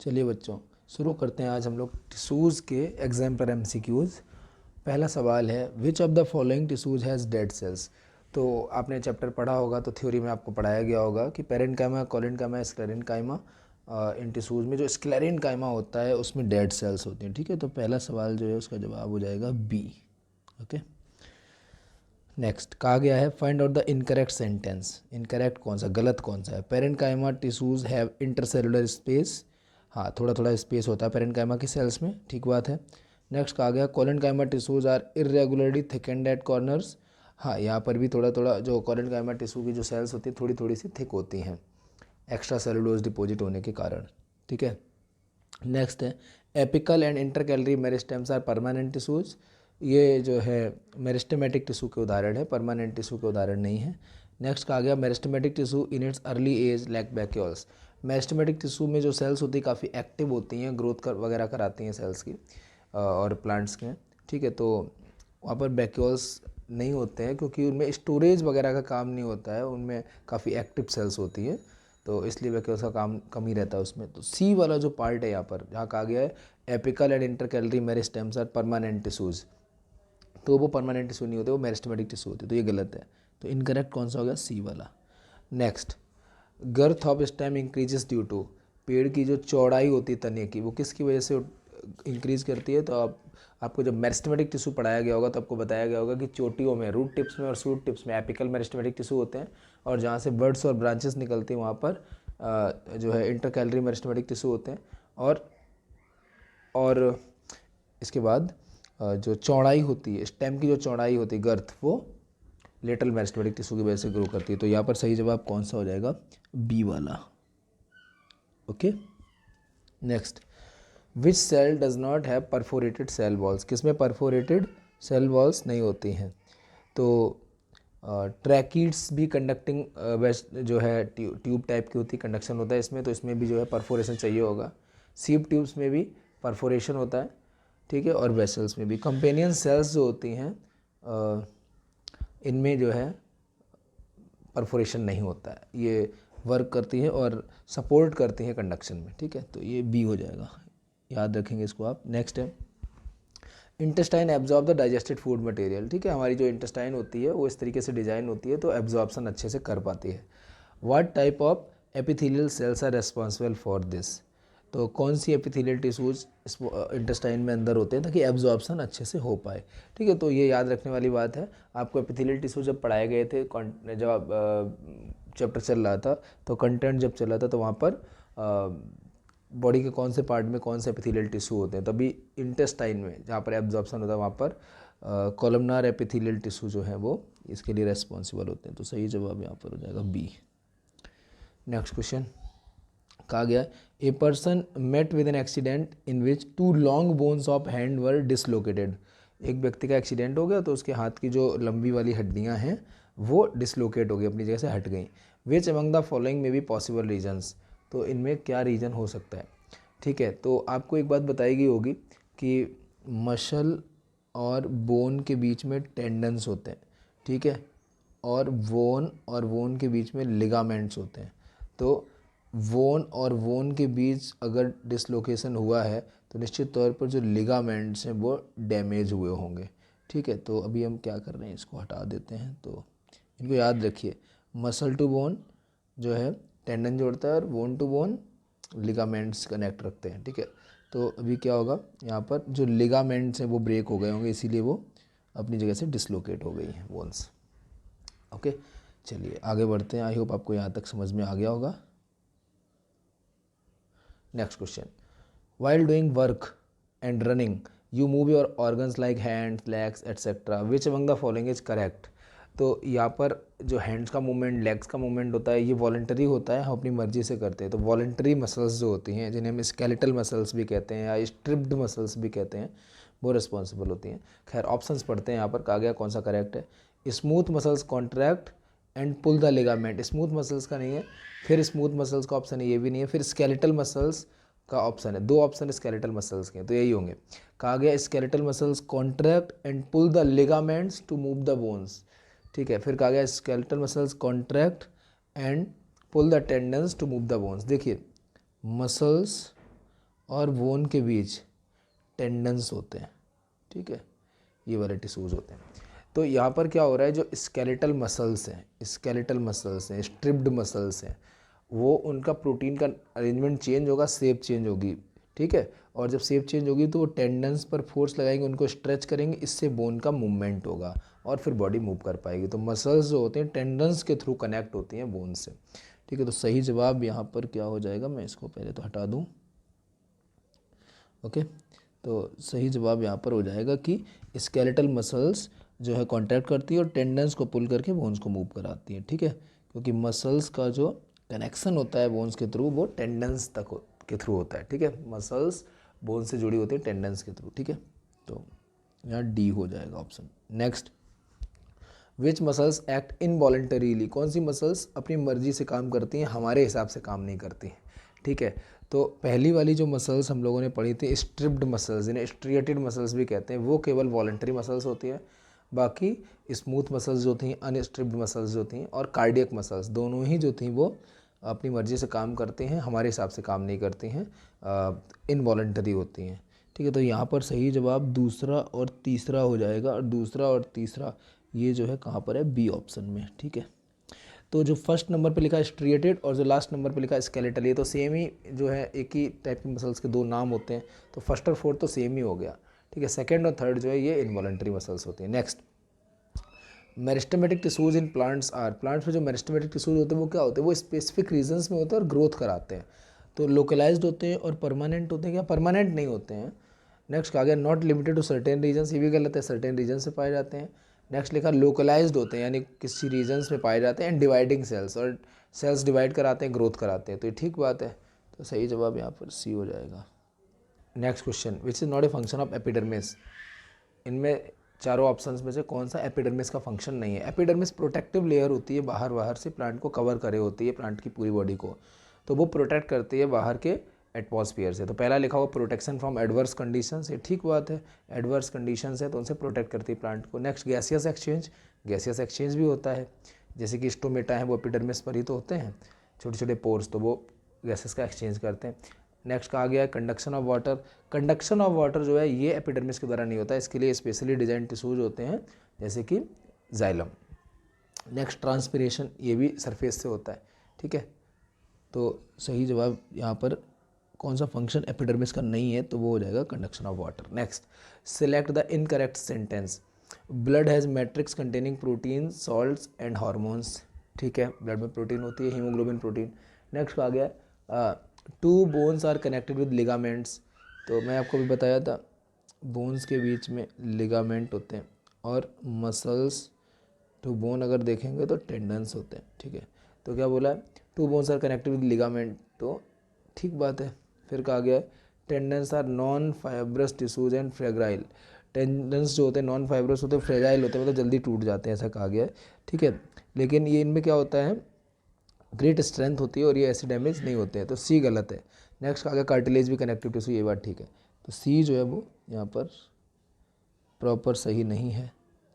चलिए बच्चों, शुरू करते हैं आज हम लोग टिश्यूज़ के एग्जाम पर एमसीक्यूज़। पहला सवाल है, विच of the following tissues has dead cells. तो आपने चैप्टर पढ़ा होगा तो थ्योरी में आपको पढ़ाया गया होगा कि पेरेन्काइमा, कोलेन्काइमा, स्क्लेरेन्काइमा, इन टिश्यूज़ में जो स्क्लेरेन्काइमा होता है उसमें डेड सेल्स होती हैं। ठीक है, तो पहला सवाल जो है उसका जवाब हो जाएगा बी। ओके, नेक्स्ट कहा गया है, find out the incorrect sentence. Incorrect कौन सा, गलत कौन सा है। Parenchyma tissues have intercellular space. हाँ, थोड़ा थोड़ा स्पेस होता है पेरेन्काइमा की सेल्स में, ठीक बात है। नेक्स्ट कहा गया, collenchyma tissues are irregularly thickened at corners. हाँ, यहाँ पर भी थोड़ा थोड़ा जो कोलेन्काइमा टिश्यू की जो सेल्स होती है थोड़ी थोड़ी सी थिक होती हैं एक्स्ट्रा सेलुलोज डिपॉजिट होने के कारण। ठीक है, नेक्स्ट है, apical and intercalary meristems are permanent tissues. ये जो है मेरिस्टेमेटिक टिश्यू के उदाहरण है, परमानेंट टिश्यू के उदाहरण नहीं है। नेक्स्ट कहा गया, meristematic tissue in its early age lack vacuoles. Meristematic tissue में जो सेल्स होती है काफ़ी एक्टिव होती हैं, ग्रोथ कर वगैरह कराती हैं सेल्स की और प्लांट्स के। ठीक है, तो वहाँ पर वैक्यूल्स नहीं होते हैं क्योंकि उनमें स्टोरेज वगैरह का काम नहीं होता है, उनमें काफ़ी एक्टिव सेल्स होती हैं, तो इसलिए वैक्यूल्स का काम कम ही रहता है उसमें। तो सी वाला जो पार्ट है यहाँ पर जहाँ कहा गया है apical and intercalary meristems are permanent tissues, तो वो परमानेंट टिश्यू नहीं होते, वो मेरिस्टेमेटिक टिश्यू होते, तो ये गलत है। तो इनकरेक्ट कौन सा हो गया, सी वाला। Next, girth of stem increases due to. पेड़ की जो चौड़ाई होती है तने की वो किसकी वजह से इंक्रीज करती है। तो आपको जब मेरिस्टेमेटिक टिश्यू पढ़ाया गया होगा तो आपको बताया गया होगा कि चोटियों में, रूट टिप्स में और शूट टिप्स में एपिकल मेरिस्टेमेटिक टिश्यू होते हैं, और जहाँ से बर्ड्स और ब्रांचेस निकलती हैं वहाँ पर जो है इंटरकैलरी मेरिस्टेमेटिक टिश्यू होते हैं। और इसके बाद जो चौड़ाई होती है, स्टेम की जो चौड़ाई होती है गर्थ, वो लेटरल मेरिस्टेमेटिक टिश्यू की वजह से ग्रो करती है। तो यहाँ पर सही जवाब कौन सा हो जाएगा, बी वाला। Okay, next, which cell does not have perforated cell walls. किसमें परफोरेटेड सेल वॉल्स नहीं होती हैं। तो ट्रैकीड्स भी कंडक्टिंग जो है ट्यूब टाइप की होती है, कंडक्शन होता है इसमें, तो इसमें भी जो है परफोरेशन चाहिए होगा। सीप ट्यूब्स में भी परफोरेशन होता है, ठीक है, और वेसल्स में भी। कंपेनियन सेल्स जो होती हैं इनमें जो है परफोरेशन नहीं होता है, ये वर्क करती है और सपोर्ट करती हैं कंडक्शन में। ठीक है, तो ये बी हो जाएगा, याद रखेंगे इसको आप। नेक्स्ट है, intestine absorb the digested food material. ठीक है, हमारी जो इंटेस्टाइन होती है वो इस तरीके से डिजाइन होती है तो एब्जॉर्प्शन अच्छे से कर पाती है। What type of epithelial cells are responsible for this. तो कौन सी एपिथेलियल टिश्यूज इंटेस्टाइन में अंदर होते हैं ताकि एब्जॉर्प्शन अच्छे से हो पाए। ठीक है, तो ये याद रखने वाली बात है। आपको एपिथेलियल टिश्यू जब पढ़ाए गए थे, जब चैप्टर चल रहा था तो कंटेंट जब चल रहा था तो वहाँ पर बॉडी के कौन से पार्ट में कौन से एपिथेलियल टिश्यू होते हैं, तभी इंटेस्टाइन में जहाँ पर एब्जॉर्प्शन होता है वहाँ पर कॉलमनार एपिथेलियल टिश्यू जो है वो इसके लिए रेस्पॉन्सिबल होते हैं। तो सही जवाब यहाँ पर हो जाएगा बी। नेक्स्ट क्वेश्चन कहा गया, a person met with an accident in which 2 long bones of hand were dislocated. एक व्यक्ति का एक्सीडेंट हो गया तो उसके हाथ की जो लंबी वाली हड्डियां हैं वो डिसलोकेट हो गई, अपनी जगह से हट गई। विच अमंग द फॉलोइंग में बी पॉसिबल रीजन्स। तो इनमें क्या रीज़न हो सकता है। ठीक है, तो आपको एक बात बताई गई होगी कि मसल और बोन के बीच में टेंडन्स होते हैं, ठीक है, और वोन के बीच में लिगामेंट्स होते हैं। तो वोन और वोन के बीच अगर डिसलोकेशन हुआ है तो निश्चित तौर पर जो लिगामेंट्स हैं वो डैमेज हुए होंगे। ठीक है, तो अभी हम क्या कर रहे हैं, इसको हटा देते हैं। तो इनको याद रखिए, मसल टू बोन जो है टेंडन जोड़ता है और bone to bone ligaments connect रखते हैं। ठीक है, तो अभी क्या होगा, यहाँ पर जो लिगामेंट्स हैं वो ब्रेक हो गए होंगे, इसीलिए वो अपनी जगह से डिसलोकेट हो गई हैं बोन्स। ओके, चलिए आगे बढ़ते हैं। आई होप आपको यहाँ तक समझ में आ गया होगा। Next question, while doing work and running you move your organs like hands, legs etcetera, which among the following is correct. तो यहाँ पर जो हैंड्स का मूवमेंट, लेग्स का मूवमेंट होता है ये वॉलंटरी होता है, हम अपनी मर्जी से करते हैं। तो वॉलंटरी मसल्स जो होती हैं जिन्हें हम स्केलेटल मसल्स भी कहते हैं या स्ट्रिप्ड मसल्स भी कहते हैं, वो रिस्पॉन्सिबल होती हैं। खैर ऑप्शंस पढ़ते हैं यहाँ पर, कहा गया कौन सा करेक्ट है। Smooth muscles contract and pull the ligament, smooth muscles का नहीं है, फिर स्मूथ मसल्स का ऑप्शन है ये भी नहीं है, फिर स्केलेटल मसल्स का ऑप्शन है। दो ऑप्शन स्केलेटल मसल्स के हैं तो यही होंगे। कहा गया skeletal muscles contract and pull the ligaments to move the bones. ठीक है, फिर कहा गया skeletal muscles contract and pull the tendons to move the bones. देखिए मसल्स और बोन के बीच टेंडन्स होते हैं, ठीक है, ये वाले टिश्यूज़ होते हैं। तो यहाँ पर क्या हो रहा है, जो स्केलेटल मसल्स हैं, स्ट्रिप्ड मसल्स हैं, वो उनका प्रोटीन का अरेंजमेंट चेंज होगा, शेप चेंज होगी, ठीक है। और जब शेप चेंज होगी तो वो टेंडन्स पर फोर्स लगाएंगे, उनको स्ट्रेच करेंगे, इससे बोन का मूवमेंट होगा और फिर बॉडी मूव कर पाएगी। तो मसल्स जो होते हैं टेंडन्स के थ्रू कनेक्ट होती हैं बोन से, ठीक है। तो सही जवाब यहाँ पर क्या हो जाएगा, मैं इसको पहले तो हटा दूँ, ओके। तो सही जवाब यहाँ पर हो जाएगा कि स्केलेटल मसल्स जो है कॉन्ट्रैक्ट करती है और टेंडन्स को पुल करके बोन्स को मूव कराती है, ठीक है। क्योंकि मसल्स का जो कनेक्शन होता है बोन्स के थ्रू वो टेंडन्स तक के थ्रू होता है, ठीक है। मसल्स बोन से जुड़ी होती है टेंडन्स के थ्रू, ठीक है। तो यहाँ डी हो जाएगा ऑप्शन। नेक्स्ट, विच मसल्स एक्ट इनवॉलेंटरीली, कौन सी मसल्स अपनी मर्जी से काम करती हैं, हमारे हिसाब से काम नहीं करती हैं, ठीक है। तो पहली वाली जो मसल्स हम लोगों ने पढ़ी थी स्ट्रिप्ड मसल्स, जिन्हें स्ट्रिएटेड मसल्स भी कहते हैं, वो केवल वॉलेंटरी मसल्स होती है। बाकी स्मूथ मसल्स जो थी, अनस्ट्रिप्ड मसल्स जो थी, और कार्डियक मसल्स दोनों ही जो थी वो अपनी मर्जी से काम करते हैं, हमारे हिसाब से काम नहीं करती हैं, इनवॉलेंटरी होती हैं, ठीक है। तो यहाँ पर सही जवाब दूसरा और तीसरा हो जाएगा, और दूसरा और तीसरा ये जो है कहाँ पर है, बी ऑप्शन में, ठीक है। तो जो फर्स्ट नंबर पे लिखा है स्ट्रिएटेड और जो लास्ट नंबर पे लिखा है स्केलेटल, ये तो सेम ही जो है, एक ही टाइप के मसल्स के दो नाम होते हैं, तो फर्स्ट और फोर्थ तो सेम ही हो गया, ठीक है। सेकंड और थर्ड जो है ये इनवॉलेंटरी मसल्स होती हैं। Next, meristematic tissues in plants are, plants में जो मेरिस्टेमेटिक टिश्यूज होते हैं वो क्या होते हैं, वो स्पेसिफिक रीजन्स में होते हैं और ग्रोथ कराते हैं। तो लोकलाइज्ड होते हैं और परमानेंट होते हैं, क्या परमानेंट नहीं होते हैं। नेक्स्ट कहा गया not limited to certain regions, ये भी गलत है, सर्टेन रीजन से पाए जाते हैं। नेक्स्ट लिखा लोकलाइज्ड होते हैं, यानी किसी रीजन्स में पाए जाते हैं, एंड डिवाइडिंग सेल्स, और सेल्स डिवाइड कराते हैं, ग्रोथ कराते हैं, तो ये ठीक बात है। तो सही जवाब यहाँ पर सी हो जाएगा। Next question, which is not a function of epidermis, इनमें चारों ऑप्शंस में से कौन सा एपिडर्मिस का फंक्शन नहीं है। एपिडर्मिस प्रोटेक्टिव लेयर होती है, बाहर से प्लांट को कवर करे होती है, प्लांट की पूरी बॉडी को, तो वो प्रोटेक्ट करती है बाहर के एटमॉस्फेयर से। तो पहला लिखा हुआ प्रोटेक्शन फ्रॉम एडवर्स कंडीशंस, ये ठीक बात है, एडवर्स कंडीशंस है तो उनसे प्रोटेक्ट करती है प्लांट को। Next gaseous exchange, gaseous exchange भी होता है, जैसे कि स्टोमेटा है वो एपिडर्मिस पर ही तो होते हैं, छोटे छोटे पोर्स, तो वो गैसेस का एक्सचेंज करते हैं। नेक्स्ट कहा गया है conduction of water, conduction of water जो है ये एपिडर्मिस के द्वारा नहीं होता है, इसके लिए स्पेशली डिजाइन टिश्यूज होते हैं, जैसे कि जाइलम। नेक्स्ट ट्रांसपिरेशन, ये भी सरफेस से होता है, ठीक है। तो सही जवाब यहाँ पर कौन सा फंक्शन एपिडर्मिस का नहीं है, तो वो हो जाएगा conduction of water. Next, select the incorrect sentence, blood has matrix containing protein, salts and hormones, ठीक है, ब्लड में प्रोटीन होती है, हीमोग्लोबिन प्रोटीन। नेक्स्ट कहा गया two bones are connected with ligaments, तो मैं आपको भी बताया था बोन्स के बीच में लिगामेंट होते हैं, और मसल्स टू बोन अगर देखेंगे तो टेंडन्स होते हैं, ठीक है। तो क्या बोला है, two bones are connected with ligament, तो ठीक बात है। फिर कहा गया है tendons are non fibrous tissues and fragile, tendons जो होते हैं नॉन फाइब्रस होते हैं, फ्रेगाइल होते हैं, मतलब जल्दी टूट जाते हैं, ऐसा कहा गया है, ठीक है। लेकिन ये इनमें क्या होता है, ग्रेट स्ट्रेंथ होती है और ये ऐसे डैमेज नहीं होते हैं, तो सी गलत है। नेक्स्ट कहा गया कार्टिलेज भी कनेक्टिव टिश्यू, ये बात ठीक है, तो सी जो है वो यहाँ पर प्रॉपर सही नहीं है,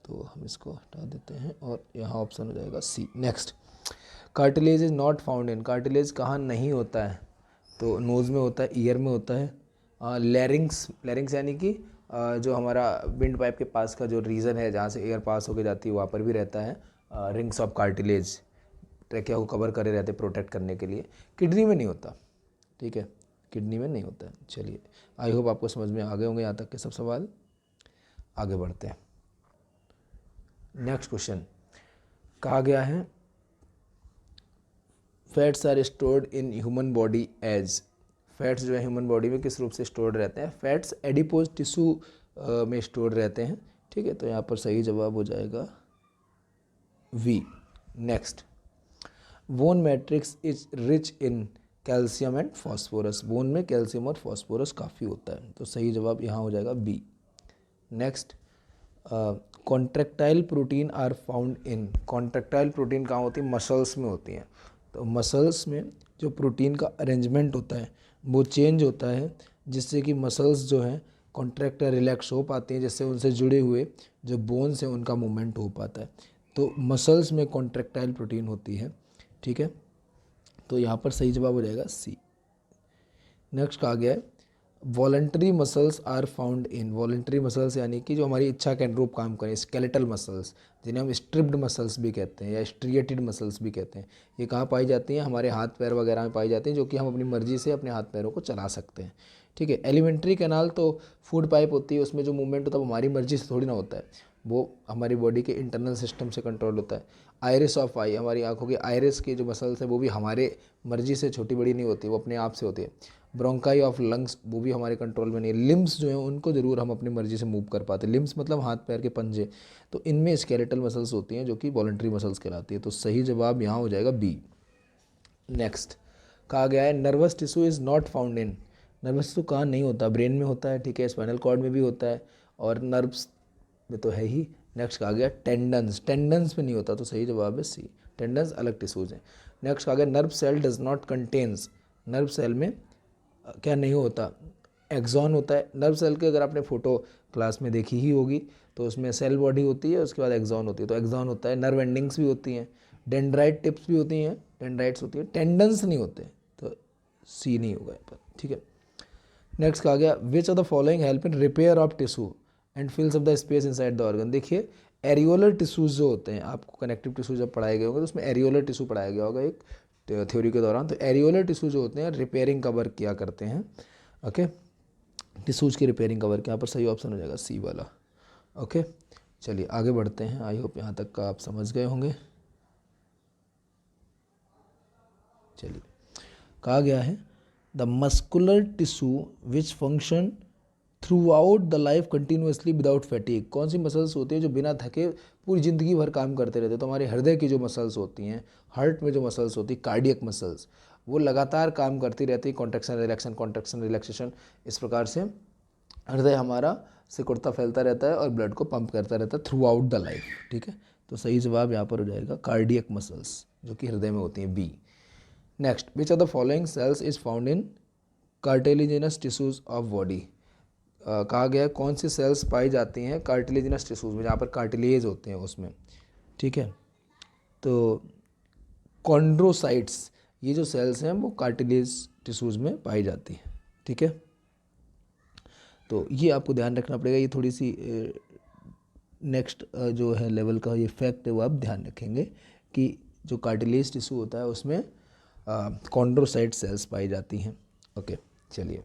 तो हम इसको हटा देते हैं और यहाँ ऑप्शन हो जाएगा C. Next, cartilage is not found in, cartilage कहाँ नहीं होता है, तो नोज़ में होता है, ईयर में होता है, लैरिंग्स, लैरिंग्स यानी कि जो हमारा विंड पाइप के पास का जो रीजन है जहाँ से एयर पास होकर जाती है वहाँ पर भी रहता है रिंग्स ऑफ कार्टिलेज, ट्रैकिया को कवर करे रहते प्रोटेक्ट करने के लिए। किडनी में नहीं होता, ठीक है, किडनी में नहीं होता है। चलिए, आई होप आपको समझ में आ गए होंगे यहाँ तक के सब सवाल। आगे बढ़ते हैं। नेक्स्ट क्वेश्चन कहा गया है fats are stored in human body as, fats जो है ह्यूमन बॉडी में किस रूप से स्टोर्ड रहते हैं, फैट्स एडिपोज टिश्यू में स्टोर्ड रहते हैं, ठीक है। तो यहाँ पर सही जवाब हो जाएगा B. Next, bone matrix is rich in calcium and phosphorus, bone में कैल्शियम और फॉस्फोरस काफ़ी होता है, तो सही जवाब यहाँ हो जाएगा बी। Next, contractile protein are found in, contractile protein कहाँ होती है, मसल्स में होती हैं, तो मसल्स में जो प्रोटीन का अरेंजमेंट होता है वो चेंज होता है, जिससे कि मसल्स जो हैं कॉन्ट्रैक्ट रिलैक्स हो पाती हैं, जिससे उनसे जुड़े हुए जो बोन्स हैं उनका मूवमेंट हो पाता है, तो मसल्स में कॉन्ट्रैक्टाइल प्रोटीन होती है, ठीक है। तो यहाँ पर सही जवाब हो जाएगा सी। नेक्स्ट कहा गया है voluntary muscles are found in, voluntary muscles यानी कि जो हमारी इच्छा के अनुरूप काम करें, स्केलेटल मसल्स जिन्हें हम स्ट्रिप्ड मसल्स भी कहते हैं या स्ट्रिएटेड मसल्स भी कहते हैं, ये कहाँ पाई जाती हैं? हमारे हाथ पैर वगैरह में पाई जाती हैं, जो कि हम अपनी मर्जी से अपने हाथ पैरों को चला सकते हैं। ठीक है। एलिमेंट्री कैनाल तो फूड पाइप होती है, उसमें जो मूवमेंट होता है वो हमारी मर्जी से थोड़ी ना होता है, वो हमारी बॉडी के इंटरनल सिस्टम से कंट्रोल होता है। आयरिस ऑफ आई, हमारी आंखों की आयरिस की जो मसल्स है वो भी हमारे मर्जी से छोटी बड़ी नहीं होती, वो अपने आप से होती है। ब्रोंकाई ऑफ लंग्स, वो भी हमारे कंट्रोल में नहीं है। लिम्स जो हैं उनको ज़रूर हम अपनी मर्जी से मूव कर पाते हैं, लिम्स मतलब हाथ पैर के पंजे, तो इनमें स्केलेटल मसल्स होती हैं जो कि वॉलंटरी मसल्स कहलाती है। तो सही जवाब यहाँ हो जाएगा बी। नेक्स्ट कहा गया है nervous tissue is not found in, nervous tissue कहाँ नहीं होता? ब्रेन में होता है, ठीक है, स्पाइनल कॉर्ड में भी होता है और नर्व्स में तो है ही। नेक्स्ट कहा गया टेंडन्स, टेंडन्स में नहीं होता, तो सही जवाब है सी, टेंडन्स अलग टिश्यूज़ हैं। नेक्स्ट कहा गया nerve cell does not contains, nerve cell में क्या नहीं होता? एक्सॉन होता है। नर्व सेल के अगर आपने फोटो क्लास में देखी ही होगी तो उसमें सेल बॉडी होती है, उसके बाद एक्सॉन होती है, तो एक्सॉन होता है। नर्व एंडिंग्स भी होती हैं, डेंड्राइट टिप्स भी होती हैं, डेंड्राइट्स होती हैं, टेंडन्स नहीं होते, तो सी नहीं होगा यहाँ पर। ठीक है। नेक्स्ट कहा गया which of the following help in repair of tissue and fills of the space inside the organ. देखिए एरियोलर टिश्यूज जो होते हैं, आपको कनेक्टिव टिश्यू जब पढ़ाए गए होंगे तो उसमें एरियोलर टिश्यू पढ़ाया गया होगा एक थ्योरी के दौरान। तो एरियोलर टिश्यू जो होते हैं रिपेयरिंग का वर्क किया करते हैं। ओके, टिश्यूज की रिपेयरिंग का वर्क, यहाँ पर सही ऑप्शन हो जाएगा सी वाला। ओके, चलिए आगे बढ़ते हैं। आई होप यहाँ तक का आप समझ गए होंगे। चलिए कहा गया है the muscular tissue which function through out the life continuously without फैटिक। कौन सी मसल्स होती हैं जो बिना थके पूरी ज़िंदगी भर काम करते रहते हैं? तो हमारे हृदय की जो मसल्स होती हैं, हार्ट में जो मसल्स होती है, कार्डियक मसल्स, वो लगातार काम करती रहती है, कॉन्ट्रैक्शन रिलैक्शन कॉन्ट्रैक्शन रिलैक्सेशन, इस प्रकार से हृदय हमारा सिकुड़ता फैलता रहता है और ब्लड को पंप करता रहता है थ्रू आउट द लाइफ। ठीक है, तो सही जवाब यहाँ पर हो जाएगा कार्डियक मसल्स जो कि हृदय में होती हैं, B. Next which of the following cells is found in cartilaginous tissues of body. कहा गया है कौन सी सेल्स पाई जाती हैं कार्टिलेजिनस टिश्यूज में, जहाँ पर कार्टिलेज होते हैं उसमें। ठीक है, तो कॉन्ड्रोसाइट्स, ये जो सेल्स हैं वो कार्टिलेज टिश्यूज में पाई जाती हैं। ठीक है, तो ये आपको ध्यान रखना पड़ेगा। ये थोड़ी सी नेक्स्ट जो है लेवल का ये फैक्ट है वो आप ध्यान रखेंगे कि जो कार्टिलेज टिश्यू होता है उसमें कॉन्ड्रोसाइट सेल्स पाई जाती हैं। ओके, चलिए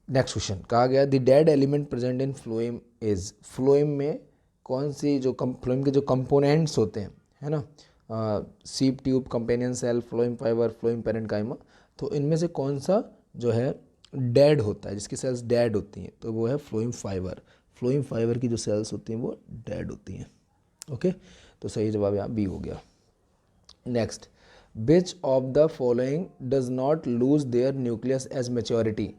नेक्स्ट क्वेश्चन। कहा गया the dead element present in phloem is, phloem में कौन सी जो फ्लोएम के जो कंपोनेंट्स होते हैं, है ना, sieve tube, companion cell, phloem fibre, phloem parenchyma, तो इनमें से कौन सा जो है डेड होता है, जिसकी सेल्स डेड होती हैं, तो वो है फ्लोएम फाइबर। फ्लोएम फाइबर की जो सेल्स होती हैं वो डेड होती हैं। ओके, तो सही जवाब यहाँ बी हो गया। Next which of the following does not lose their nucleus as maturity.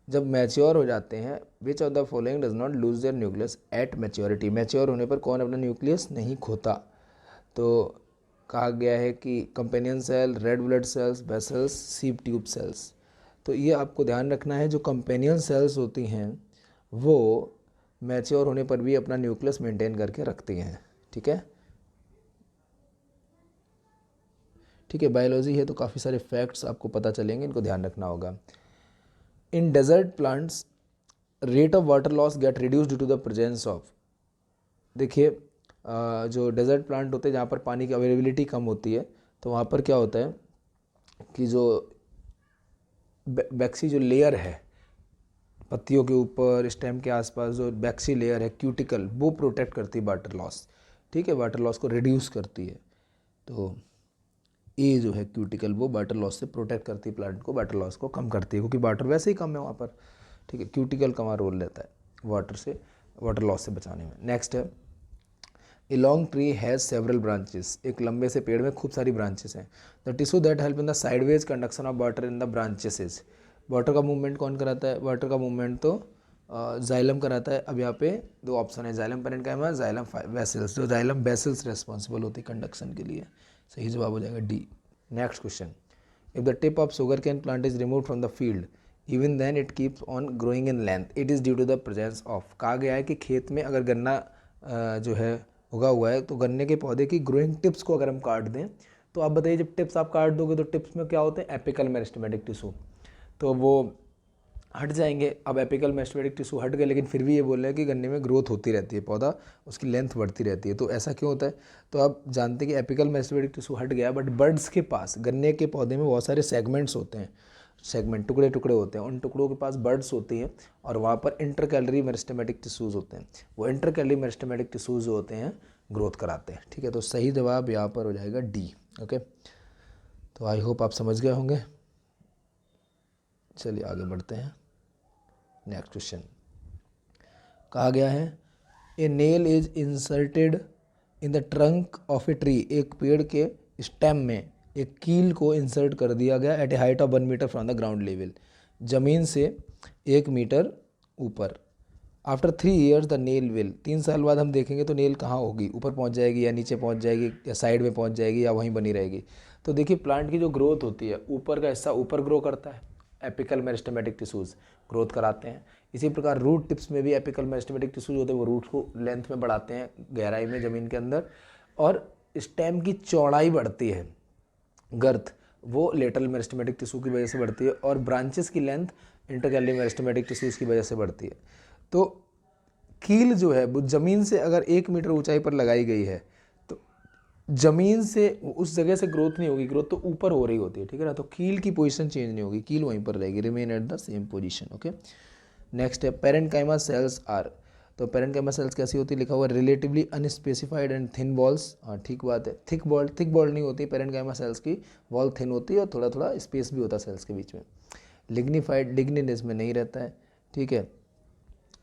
जब मैच्योर हो जाते हैं, which of the following does not lose their nucleus at maturity, mature होने पर कौन अपना न्यूक्लियस नहीं खोता? तो कहा गया है कि companion cell, red blood cells, vessels, sieve tube cells. तो ये आपको ध्यान रखना है, जो कंपेनियन सेल्स होती हैं वो मैच्योर होने पर भी अपना न्यूक्लियस मेंटेन करके रखती हैं। ठीक है, ठीक है, बायोलॉजी है तो काफ़ी सारे फैक्ट्स आपको पता चलेंगे, इनको ध्यान रखना होगा। In desert plants rate of water loss get reduce due to the presence of. देखिए जो डेजर्ट प्लांट होते हैं जहाँ पर पानी की अवेलेबिलिटी कम होती है, तो वहाँ पर क्या होता है कि जो बैक्सी जो लेयर है पत्तियों के ऊपर, स्टेम के आसपास जो बैक्सी लेयर है, क्यूटिकल, वो प्रोटेक्ट करती है वाटर लॉस। ठीक है, वाटर लॉस को रिड्यूस करती है। तो ए जो है क्यूटिकल, वो वाटर लॉस से प्रोटेक्ट करती है प्लांट को, वाटर लॉस को कम करती है, क्योंकि वाटर वैसे ही कम है वहाँ पर। ठीक है, क्यूटिकल का वहाँ रोल रहता है वाटर से, वाटर लॉस से बचाने में। नेक्स्ट है a long tree has several branches, एक लंबे से पेड़ में खूब सारी ब्रांचेस हैं। The tissue that help in the sideways conduction of water in the branches is, water का मूवमेंट कौन कराता है? वाटर का मूवमेंट तो जाइलम कराता है। अब यहाँ पे दो ऑप्शन है, जाइलम पैरेन्काइमा, जाइलम वेसल्स। जो जाइलम वेसल्स रेस्पॉन्सिबल होती है कंडक्शन के लिए, सही जवाब हो जाएगा D. Next question, if the tip of sugar cane plant is remove from the field even then it keeps on growing in length, it is due to the presence of. कहा गया है कि खेत में अगर गन्ना जो है उगा हुआ है, तो गन्ने के पौधे की ग्रोइंग टिप्स को अगर हम काट दें, तो आप बताइए जब टिप्स आप काट दोगे तो टिप्स में क्या होते हैं? Apical meristematic tissue. तो वो हट जाएंगे। अब एपिकल मेरिस्टेमेटिक टिश्यू हट गए, लेकिन फिर भी ये बोल रहे हैं कि गन्ने में ग्रोथ होती रहती है, पौधा उसकी लेंथ बढ़ती रहती है। तो ऐसा क्यों होता है? तो आप जानते हैं कि एपिकल मेरिस्टेमेटिक टिश्यू हट गया, बट बर्ड्स के पास, गन्ने के पौधे में बहुत सारे सेगमेंट्स होते हैं, सेगमेंट टुकड़े टुकड़े होते हैं, उन टुकड़ों के पास बर्ड्स होती हैं और वहाँ पर इंटरकैलरी मेरिस्टेमेटिक टिश्यूज़ होते हैं। वो इंटरकैलरी मेरिस्टेमेटिक टिश्यूज़ जो होते हैं ग्रोथ कराते हैं। ठीक है, तो सही जवाब यहाँ पर हो जाएगा डी। ओके, तो आई होप आप समझ गए होंगे। चलिए आगे बढ़ते हैं। नेक्स्ट क्वेश्चन कहा गया है, ए nail is inserted in the trunk of a tree. एक पेड़ के स्टेम में एक कील को इंसर्ट कर दिया गया at a height of 1 metre from the ground level, जमीन से 1 मीटर ऊपर। After 3 years the nail will, 3 साल बाद हम देखेंगे तो नेल कहाँ होगी, ऊपर पहुँच जाएगी या नीचे पहुँच जाएगी या साइड में पहुँच जाएगी या वहीं बनी रहेगी। तो देखिए प्लांट की जो ग्रोथ होती है, ऊपर का हिस्सा ऊपर ग्रो करता है, एपिकल मेरिस्टेमेटिक टिश्यूज़ ग्रोथ कराते हैं। इसी प्रकार रूट टिप्स में भी एपिकल मेरिस्टेमेटिक टिश्यूज होते हैं, वो रूट को लेंथ में बढ़ाते हैं, गहराई में ज़मीन के अंदर, और स्टेम की चौड़ाई बढ़ती है, गर्थ, वो लेटरल मेरिस्टेमेटिक टिश्यू की वजह से बढ़ती है, और ब्रांचेस की लेंथ इंटरकैलरी मेरिस्टेमेटिक टिश्यूज़ की वजह से बढ़ती है। तो कील जो है वो ज़मीन से अगर 1 मीटर ऊंचाई पर लगाई गई है तो ज़मीन से उस जगह से ग्रोथ नहीं होगी, ग्रोथ तो ऊपर हो रही होती है। ठीक है ना, तो कील की पोजीशन चेंज नहीं होगी, कील वहीं पर रहेगी, remain at the same position. Okay, next है पेरेन्काइमा सेल्स आर। तो पेरेन्काइमा सेल्स कैसी होती है, लिखा हुआ relatively unspecified and thin balls. हाँ ठीक बात है, थिक बॉल नहीं होती पेरेन्काइमा सेल्स की, वॉल थिन होती है और थोड़ा थोड़ा स्पेस भी होता है सेल्स के बीच में। लिग्निफाइड, लिग्निन इसमें नहीं रहता है। ठीक है,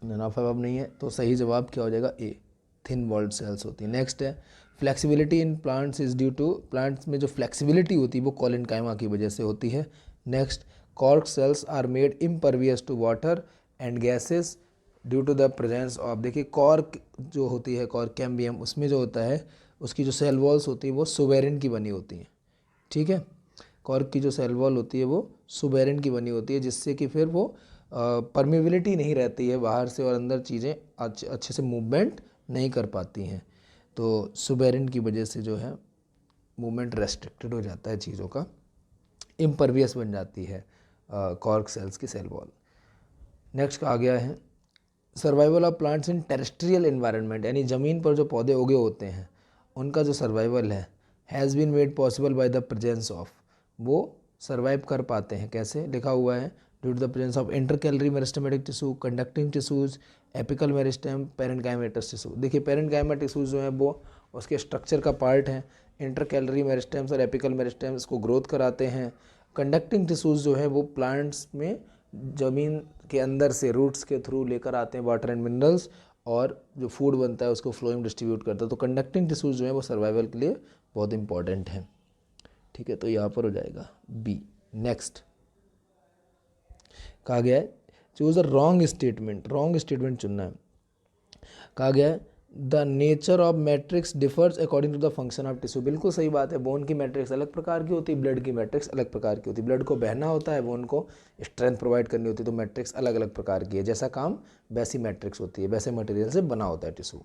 नाफाब नहीं है, तो सही जवाब क्या हो जाएगा, ए, थिन वॉल्ड सेल्स होती है। नेक्स्ट है flexibility in plants is due to, plants में जो फ्लेक्सिबिलिटी होती है वो कोलिनकाइमा की वजह से होती है। Next, cork cells are made impervious to water and gases due to the presence of, देखिए कॉर्क जो होती है, कॉर्क कैम्बियम, उसमें जो होता है उसकी जो सेल वॉल्स होती है वो सुबेरिन की बनी होती हैं। ठीक है, कॉर्क की जो सेल वॉल होती है वो सुबेरिन की बनी होती है, जिससे कि फिर वो परमेबिलिटी नहीं रहती है, बाहर से और अंदर चीज़ें अच्छे से मूवमेंट नहीं कर पाती हैं। तो सुबेरिन की वजह से जो है मूवमेंट रेस्ट्रिक्टेड हो जाता है चीज़ों का, इम्परवियस बन जाती है कॉर्क सेल्स की सेल वॉल। नेक्स्ट आ गया है survival of plants in terrestrial environment, यानी ज़मीन पर जो पौधे उगे होते हैं उनका जो सर्वाइवल है has been made possible by the presence of, वो सर्वाइव कर पाते हैं कैसे, लिखा हुआ है due to the presence of intercalary meristematic tissue, conducting tissues, apical meristem, parenchymatous tissue. देखिए पेरेन्काइमा टिश्यूज जो है वो उसके स्ट्रक्चर का पार्ट है, इंटरकैलरी मेरिस्टेम्स और एपिकल मेरिस्टेम्स को ग्रोथ कराते हैं। कंडक्टिंग टिश्यूज जो है वो प्लांट्स में ज़मीन के अंदर से रूट्स के थ्रू लेकर आते हैं वाटर एंड मिनरल्स, और जो फूड बनता है उसको फ्लोइम डिस्ट्रीब्यूट करता है। तो कंडक्टिंग टिश्यूज जो है वो सर्वाइवल के लिए बहुत इंपॉर्टेंट है। ठीक है, तो यहाँ पर हो जाएगा बी। नेक्स्ट कहा गया है choose a wrong statement, wrong statement चुनना है। कहा गया है the nature of matrix differs according to the function of tissue. बिल्कुल सही बात है, बोन की मैट्रिक्स अलग प्रकार की होती है, ब्लड की मैट्रिक्स अलग प्रकार की होती है। ब्लड को बहना होता है, बोन को स्ट्रेंथ प्रोवाइड करनी होती है, तो मैट्रिक्स अलग अलग प्रकार की है, जैसा काम वैसी मैट्रिक्स होती है, वैसे मटेरियल से बना होता है टिश्यू।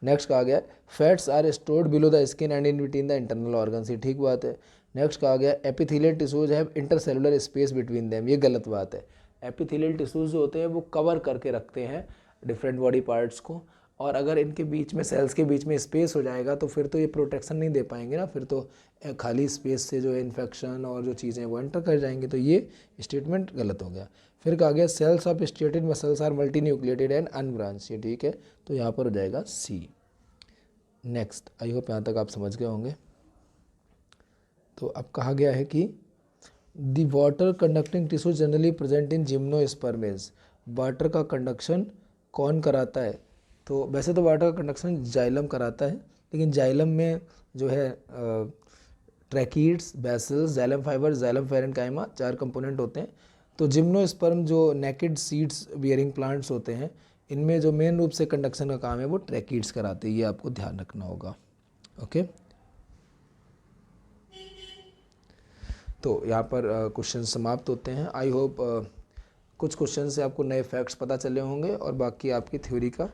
नेक्स्ट कहा गया fats are stored below the skin and in between the internal organs, ये ठीक बात है। नेक्स्ट कहा गया epithelial tissues have intercellular space between them, ये गलत बात है। एपिथेलियल टिश्यूज जो होते हैं वो कवर करके रखते हैं डिफरेंट बॉडी पार्ट्स को, और अगर इनके बीच में सेल्स के बीच में स्पेस हो जाएगा तो फिर तो ये प्रोटेक्शन नहीं दे पाएंगे ना, फिर तो खाली स्पेस से जो है इन्फेक्शन और जो चीज़ें वो एंटर कर जाएंगे, तो ये स्टेटमेंट गलत हो गया। फिर कहा गया cells of striated muscles are multinucleated and unbranch, ये ठीक है, तो यहाँ पर हो जाएगा सी। नेक्स्ट, आई होप यहाँ तक आप समझ गए होंगे। तो अब कहा गया है कि the water conducting tissue generally present in gymnosperms, water का कंडक्शन कौन कराता है, तो वैसे तो वाटर का कंडक्शन जाइलम कराता है, लेकिन जाइलम में जो है tracheids, vessels, xylem fibre, xylem parenchyma, 4 component होते हैं। तो जिम्नोस्पर्म जो नेकेड सीड्स बियरिंग प्लांट्स होते हैं, इनमें जो मेन रूप से कंडक्शन का काम है वो ट्रैकीड्स कराते हैं, ये आपको ध्यान रखना होगा। ओके, तो यहाँ पर क्वेश्चन समाप्त होते हैं। आई होप कुछ क्वेश्चन से आपको नए फैक्ट्स पता चले होंगे, और बाकी आपकी थ्योरी का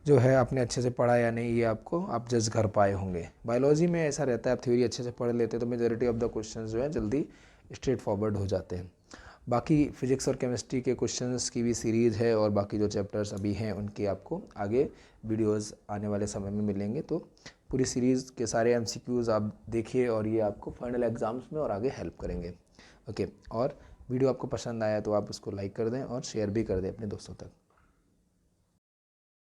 जो है आपने अच्छे से पढ़ा या नहीं ये आपको आप जज कर पाए होंगे। बायोलॉजी में ऐसा रहता है, आप थ्योरी अच्छे से पढ़ लेते हैं तो मेजॉरिटी ऑफ द क्वेश्चंस जो है जल्दी स्ट्रेट फॉरवर्ड हो जाते हैं। बाकी फिजिक्स और केमिस्ट्री के क्वेश्चंस की भी सीरीज़ है और बाकी जो चैप्टर्स अभी हैं उनके आपको आगे वीडियोस आने वाले समय में मिलेंगे। तो पूरी सीरीज़ के सारे एमसीक्यूज़ आप देखिए और ये आपको फाइनल एग्ज़ाम्स में और आगे हेल्प करेंगे। ओके, और वीडियो आपको पसंद आया तो आप उसको लाइक कर दें और शेयर भी कर दें अपने दोस्तों तक।